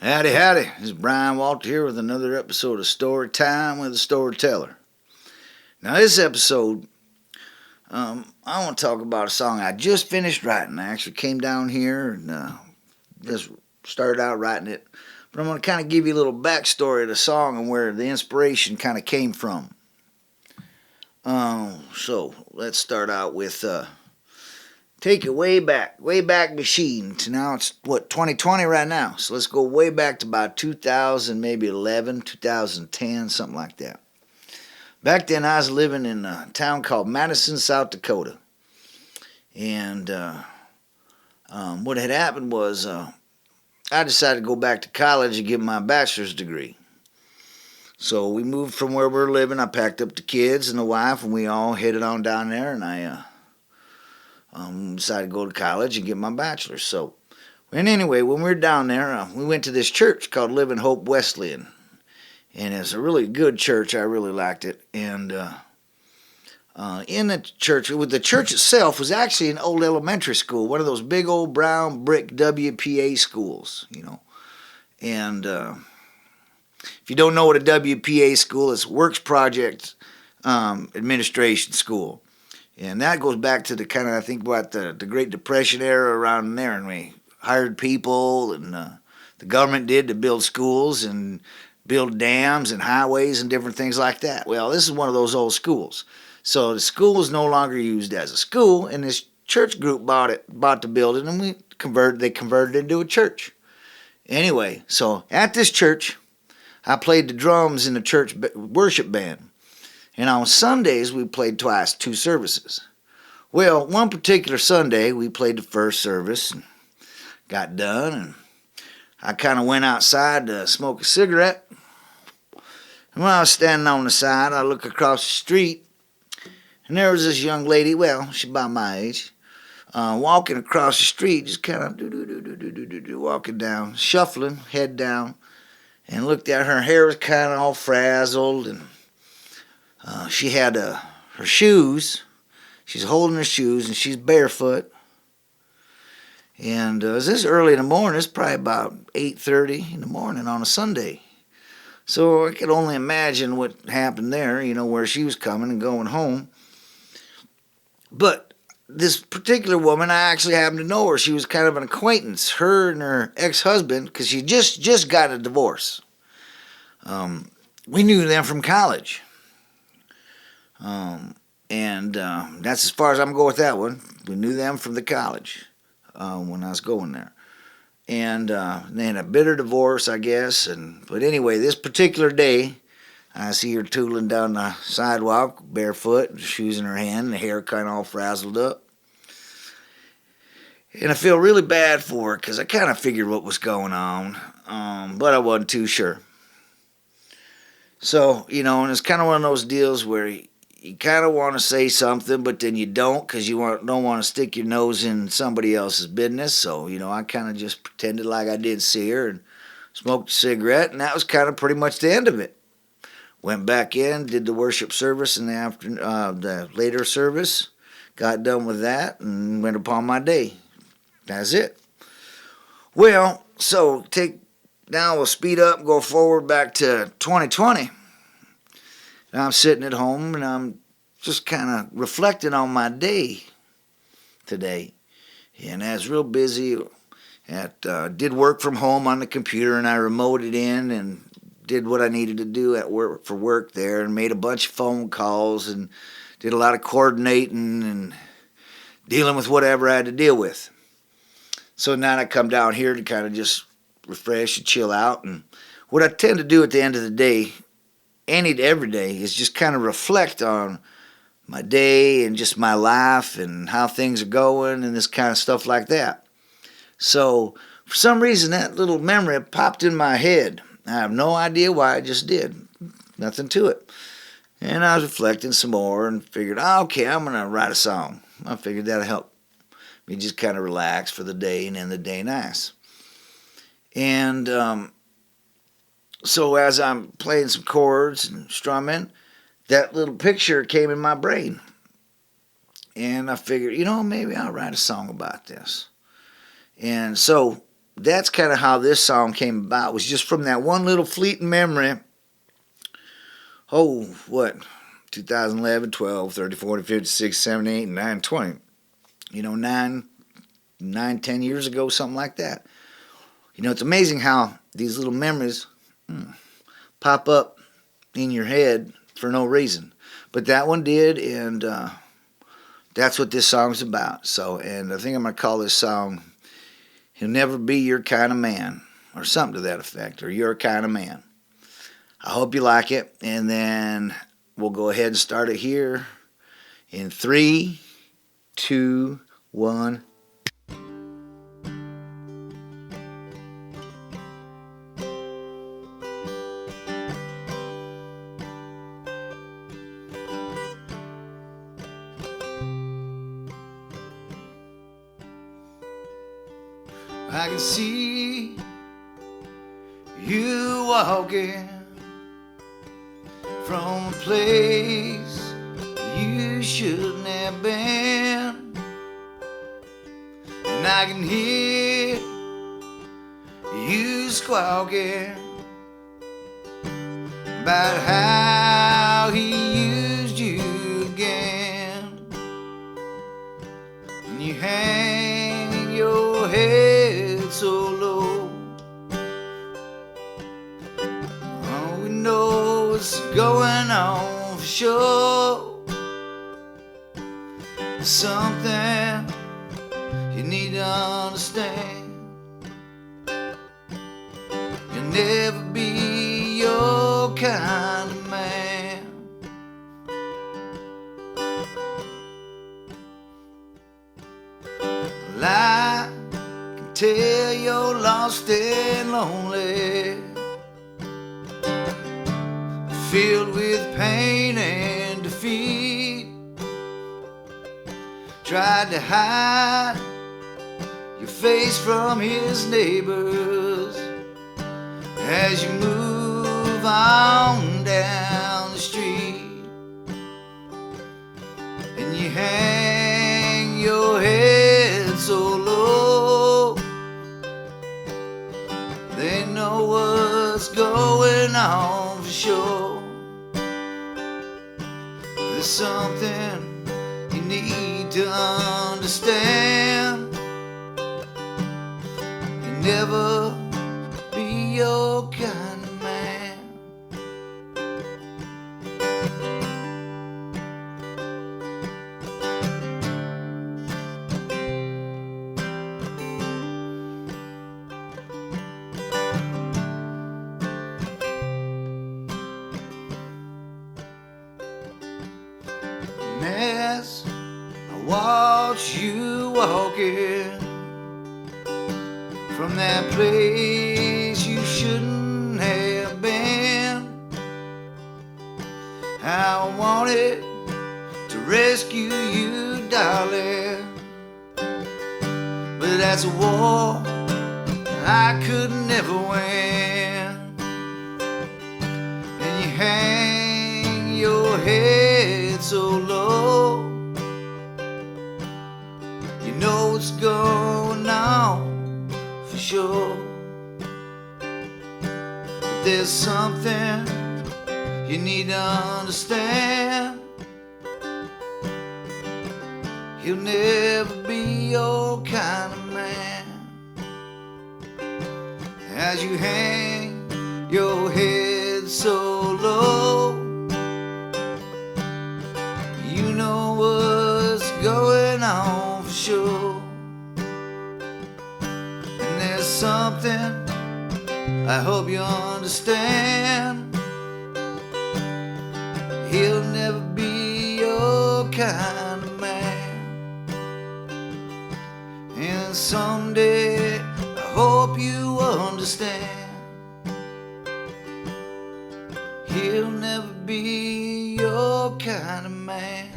Howdy, howdy. This is Brian Walther here with another episode of Storytime with the Storyteller. Now, this episode, I want to talk about a song I just finished writing. I actually came down here and just started out writing it. But I'm going to kind of give you a little backstory of the song and where the inspiration kind of came from. So, let's start out with take it way back machine to now. It's 2020 right now. So let's go way back to about 2000, maybe 11, 2010, something like that. Back then I was living in a town called Madison, South Dakota. And what had happened was I decided to go back to college and get my bachelor's degree. So we moved from where we were living. I packed up the kids and the wife, and we all headed on down there, and I decided to go to college and get my bachelor's. So, and anyway, when we were down there, we went to this church called Living Hope Wesleyan. And it's a really good church. I really liked it. And in the church, the church itself was actually an old elementary school, one of those big old brown brick WPA schools, you know. And if you don't know what a WPA school is, Works Project Administration School. And that goes back to the kind of, I think, about the Great Depression era around there. And we hired people, and the government did to build schools and build dams and highways and different things like that. Well, this is one of those old schools. So the school is no longer used as a school, and this church group bought the building, and they converted it into a church. Anyway, so at this church, I played the drums in the church worship band. And on Sundays, we played twice, 2 services. Well, one particular Sunday, we played the first service and got done. And I kind of went outside to smoke a cigarette. And when I was standing on the side, I looked across the street. And there was this young lady, well, she's about my age, walking across the street, just kind of walking down, shuffling, head down. And looked at her, her hair was kind of all frazzled, and she had her shoes. She's holding her shoes, and she's barefoot. And this is early in the morning. It's probably about 8:30 in the morning on a Sunday. So I could only imagine what happened there, you know, where she was coming and going home. But this particular woman, I actually happened to know her. She was kind of an acquaintance, her and her ex-husband, because she just got a divorce. We knew them from college. And that's as far as I'm going to go with that one. We knew them from the college when I was going there. And they had a bitter divorce, I guess. But anyway, this particular day, I see her tooling down the sidewalk, barefoot, shoes in her hand, and the hair kind of all frazzled up. And I feel really bad for her because I kind of figured what was going on, but I wasn't too sure. So, you know, and it's kind of one of those deals where you kind of want to say something, but then you don't because you don't want to stick your nose in somebody else's business. So, you know, I kind of just pretended like I did see her and smoked a cigarette, and that was kind of pretty much the end of it. Went back in, did the worship service in the afternoon, the later service, got done with that, and went upon my day. That's it. Well, so now we'll speed up and go forward back to 2020. And I'm sitting at home, and I'm just kind of reflecting on my day today. And I was real busy. Did work from home on the computer, and I remoted in and did what I needed to do at work for work there, and made a bunch of phone calls and did a lot of coordinating and dealing with whatever I had to deal with. So now I come down here to kind of just refresh and chill out. And what I tend to do at the end of the day, every day, is just kind of reflect on my day and just my life and how things are going and this kind of stuff like that. So for some reason, that little memory popped in my head. I have no idea why, I just did. Nothing to it. And I was reflecting some more and figured, okay, I'm going to write a song. I figured that'll help me just kind of relax for the day and end the day nice. And so as I'm playing some chords and strumming, that little picture came in my brain. And I figured, maybe I'll write a song about this. And so that's kind of how this song came about. It was just from that one little fleeting memory. Oh, what? 2011, 12, 30, 40, 50, 60, 70, 8, 9, 20. You know, 10 years ago, something like that. You know, it's amazing how these little memories pop up in your head for no reason. But that one did, and that's what this song's about. So, and I think I'm going to call this song, He'll Never Be Your Kind of Man, or something to that effect, or Your Kind of Man. I hope you like it, and then we'll go ahead and start it here in 3, 2, 1. I can see you walking from a place you shouldn't have been, and I can hear you squawking about how he used you again, and you hang your head so low. All we know is going on for sure. There's something you need to understand. You'll never be your kind of man. Well, I can tell you're lost and lonely, filled with pain and defeat. Tried to hide your face from his neighbors as you move on down the street, and you hang your head so low. They know what's going on for sure. There's something you need to understand. You'll never be your kind of man. And as I watch you walking from that place you shouldn't have been, I wanted to rescue you, darling, but that's a war I could never win. And you hang your head so low, you know what's going on for sure. But there's something you need to understand. He'll never be your kind of man. As you hang your head so low, you know what's going on for sure. And there's something I hope you understand. He'll never be your kind of man. And someday I hope you understand. He'll never be your kind of man.